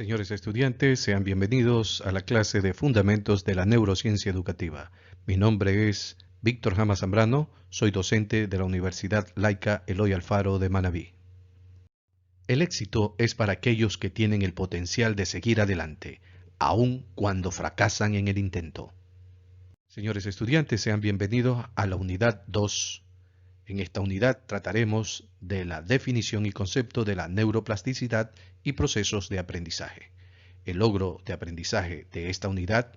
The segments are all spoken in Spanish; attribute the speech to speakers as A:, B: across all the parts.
A: Señores estudiantes, sean bienvenidos a la clase de Fundamentos de la Neurociencia Educativa. Mi nombre es Víctor Jama Zambrano, soy docente de la Universidad Laica Eloy Alfaro de Manabí. El éxito es para aquellos que tienen el potencial de seguir adelante, aun cuando fracasan en el intento. Señores estudiantes, sean bienvenidos a la unidad 2. En esta unidad trataremos de la definición y concepto de la neuroplasticidad y procesos de aprendizaje. El logro de aprendizaje de esta unidad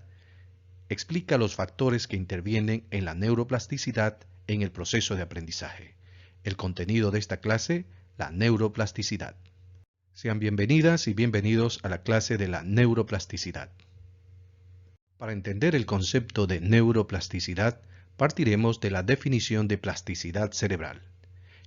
A: explica los factores que intervienen en la neuroplasticidad en el proceso de aprendizaje. El contenido de esta clase, la neuroplasticidad. Sean bienvenidas y bienvenidos a la clase de la neuroplasticidad. Para entender el concepto de neuroplasticidad, partiremos de la definición de plasticidad cerebral.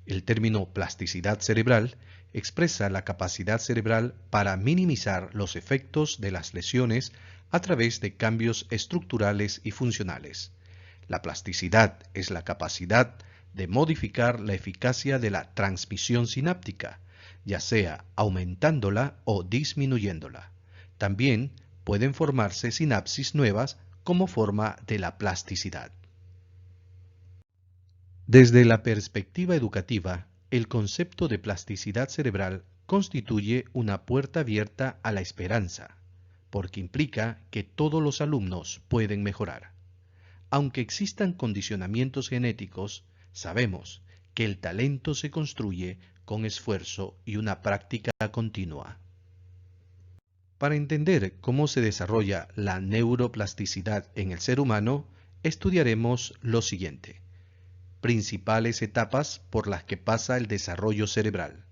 A: El término plasticidad cerebral expresa la capacidad cerebral para minimizar los efectos de las lesiones a través de cambios estructurales y funcionales. La plasticidad es la capacidad de modificar la eficacia de la transmisión sináptica, ya sea aumentándola o disminuyéndola. También pueden formarse sinapsis nuevas como forma de la plasticidad. Desde la perspectiva educativa, el concepto de plasticidad cerebral constituye una puerta abierta a la esperanza, porque implica que todos los alumnos pueden mejorar. Aunque existan condicionamientos genéticos, sabemos que el talento se construye con esfuerzo y una práctica continua. Para entender cómo se desarrolla la neuroplasticidad en el ser humano, estudiaremos lo siguiente. Principales etapas por las que pasa el desarrollo cerebral.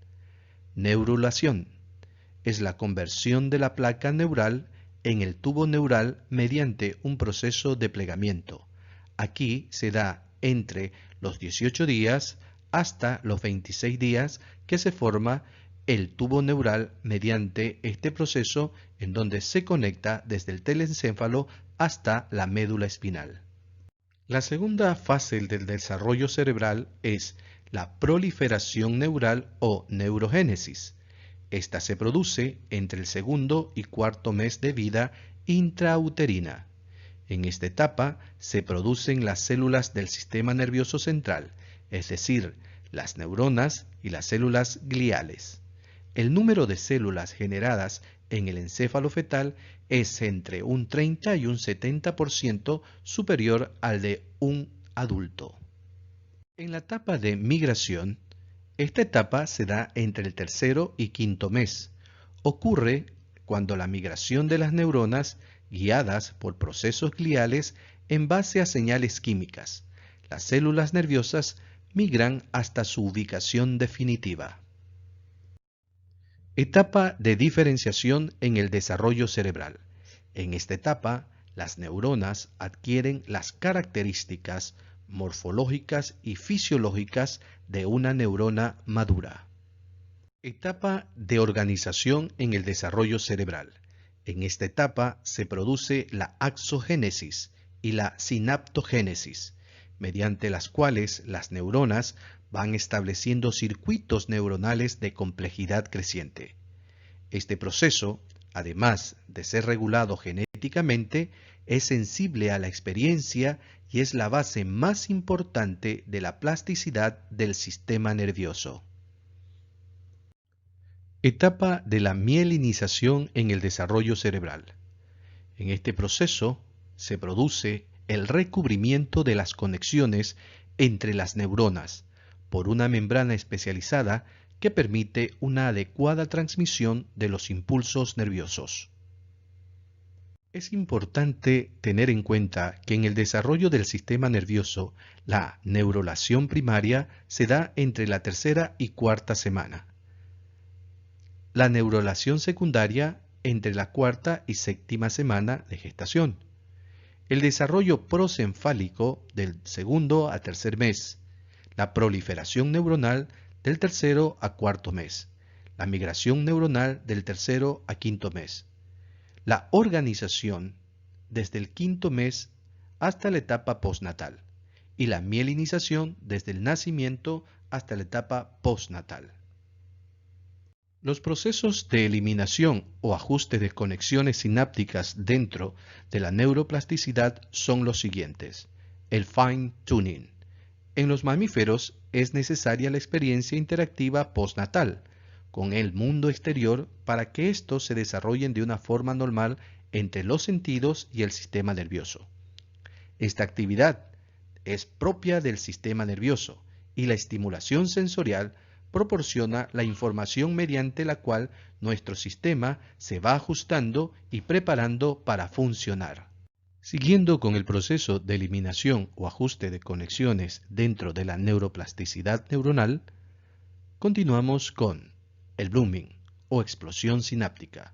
A: Neurulación es la conversión de la placa neural en el tubo neural mediante un proceso de plegamiento. Aquí se da entre los 18 días hasta los 26 días que se forma el tubo neural mediante este proceso en donde se conecta desde el telencéfalo hasta la médula espinal. La segunda fase del desarrollo cerebral es la proliferación neural o neurogénesis. Esta se produce entre el segundo y cuarto mes de vida intrauterina. En esta etapa se producen las células del sistema nervioso central, es decir, las neuronas y las células gliales. El número de células generadas en el encéfalo fetal es entre un 30 y un 70% superior al de un adulto. En la etapa de migración, esta etapa se da entre el tercero y quinto mes. Ocurre cuando la migración de las neuronas, guiadas por procesos gliales en base a señales químicas, las células nerviosas migran hasta su ubicación definitiva. Etapa de diferenciación en el desarrollo cerebral. En esta etapa, las neuronas adquieren las características morfológicas y fisiológicas de una neurona madura. Etapa de organización en el desarrollo cerebral. En esta etapa se produce la axogénesis y la sinaptogénesis, mediante las cuales las neuronas van estableciendo circuitos neuronales de complejidad creciente. Este proceso, además de ser regulado genéticamente, es sensible a la experiencia y es la base más importante de la plasticidad del sistema nervioso. Etapa de la mielinización en el desarrollo cerebral. En este proceso se produce el recubrimiento de las conexiones entre las neuronas por una membrana especializada que permite una adecuada transmisión de los impulsos nerviosos. Es importante tener en cuenta que en el desarrollo del sistema nervioso, la neurulación primaria se da entre la tercera y cuarta semana. La neurulación secundaria entre la cuarta y séptima semana de gestación. El desarrollo prosencefálico del segundo a tercer mes. La proliferación neuronal del tercero a cuarto mes. La migración neuronal del tercero a quinto mes. La organización desde el quinto mes hasta la etapa postnatal. Y la mielinización desde el nacimiento hasta la etapa postnatal. Los procesos de eliminación o ajuste de conexiones sinápticas dentro de la neuroplasticidad son los siguientes. El fine tuning. En los mamíferos es necesaria la experiencia interactiva postnatal con el mundo exterior para que estos se desarrollen de una forma normal entre los sentidos y el sistema nervioso. Esta actividad es propia del sistema nervioso y la estimulación sensorial proporciona la información mediante la cual nuestro sistema se va ajustando y preparando para funcionar. Siguiendo con el proceso de eliminación o ajuste de conexiones dentro de la neuroplasticidad neuronal, continuamos con el blooming o explosión sináptica,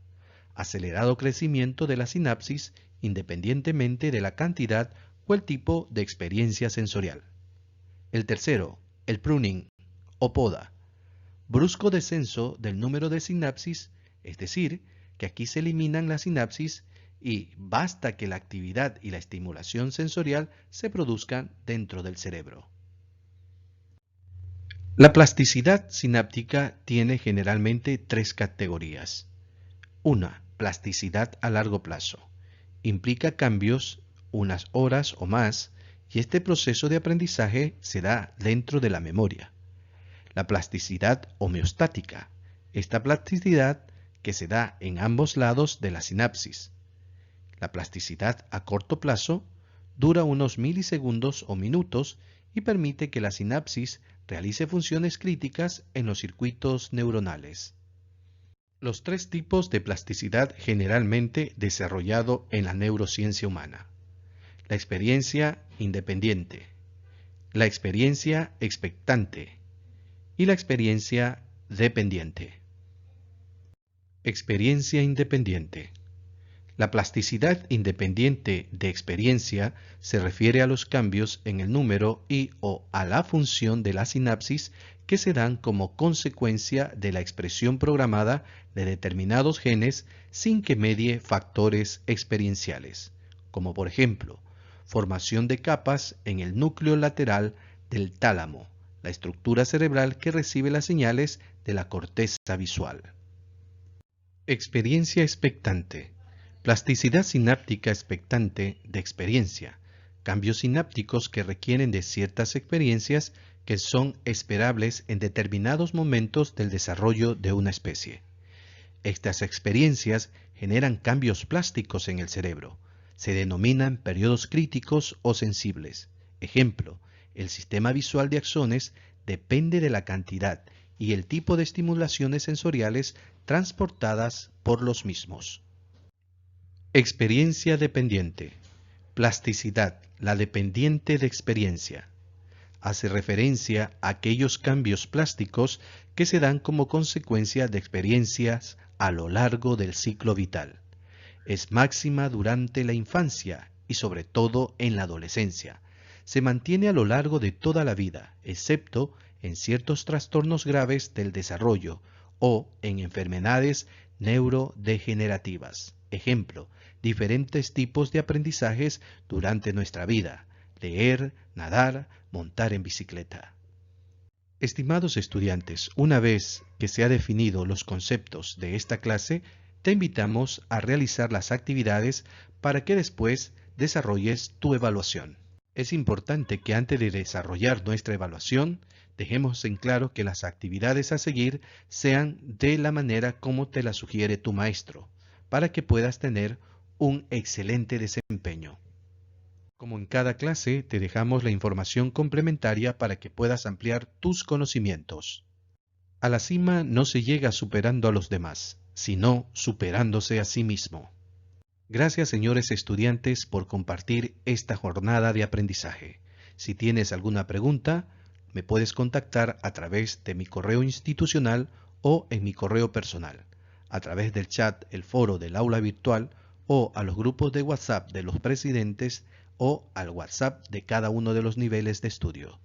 A: acelerado crecimiento de la sinapsis independientemente de la cantidad o el tipo de experiencia sensorial. El tercero, el pruning o poda, brusco descenso del número de sinapsis, es decir, que aquí se eliminan las sinapsis y basta que la actividad y la estimulación sensorial se produzcan dentro del cerebro. La plasticidad sináptica tiene generalmente tres categorías. Una, plasticidad a largo plazo. Implica cambios unas horas o más y este proceso de aprendizaje se da dentro de la memoria. La plasticidad homeostática. Esta plasticidad que se da en ambos lados de la sinapsis. La plasticidad a corto plazo dura unos milisegundos o minutos y permite que la sinapsis realice funciones críticas en los circuitos neuronales. Los tres tipos de plasticidad generalmente desarrollado en la neurociencia humana. La experiencia independiente, la experiencia expectante y la experiencia dependiente. Experiencia independiente. La plasticidad independiente de experiencia se refiere a los cambios en el número y o a la función de la sinapsis que se dan como consecuencia de la expresión programada de determinados genes sin que medie factores experienciales, como por ejemplo, formación de capas en el núcleo lateral del tálamo, la estructura cerebral que recibe las señales de la corteza visual. Experiencia expectante. Plasticidad sináptica expectante de experiencia. Cambios sinápticos que requieren de ciertas experiencias que son esperables en determinados momentos del desarrollo de una especie. Estas experiencias generan cambios plásticos en el cerebro. Se denominan periodos críticos o sensibles. Ejemplo, el sistema visual de axones depende de la cantidad y el tipo de estimulaciones sensoriales transportadas por los mismos. Experiencia dependiente. Plasticidad, la dependiente de experiencia. Hace referencia a aquellos cambios plásticos que se dan como consecuencia de experiencias a lo largo del ciclo vital. Es máxima durante la infancia y sobre todo en la adolescencia. Se mantiene a lo largo de toda la vida, excepto en ciertos trastornos graves del desarrollo o en enfermedades neurodegenerativas. Ejemplo, diferentes tipos de aprendizajes durante nuestra vida: leer, nadar, montar en bicicleta. Estimados estudiantes, una vez que se han definido los conceptos de esta clase, te invitamos a realizar las actividades para que después desarrolles tu evaluación. Es importante que antes de desarrollar nuestra evaluación, dejemos en claro que las actividades a seguir sean de la manera como te la sugiere tu maestro, para que puedas tener un excelente desempeño. Como en cada clase, te dejamos la información complementaria para que puedas ampliar tus conocimientos. A la cima no se llega superando a los demás, sino superándose a sí mismo. Gracias, señores estudiantes, por compartir esta jornada de aprendizaje. Si tienes alguna pregunta, me puedes contactar a través de mi correo institucional o en mi correo personal, a través del chat, el foro del aula virtual o a los grupos de WhatsApp de los presidentes o al WhatsApp de cada uno de los niveles de estudio.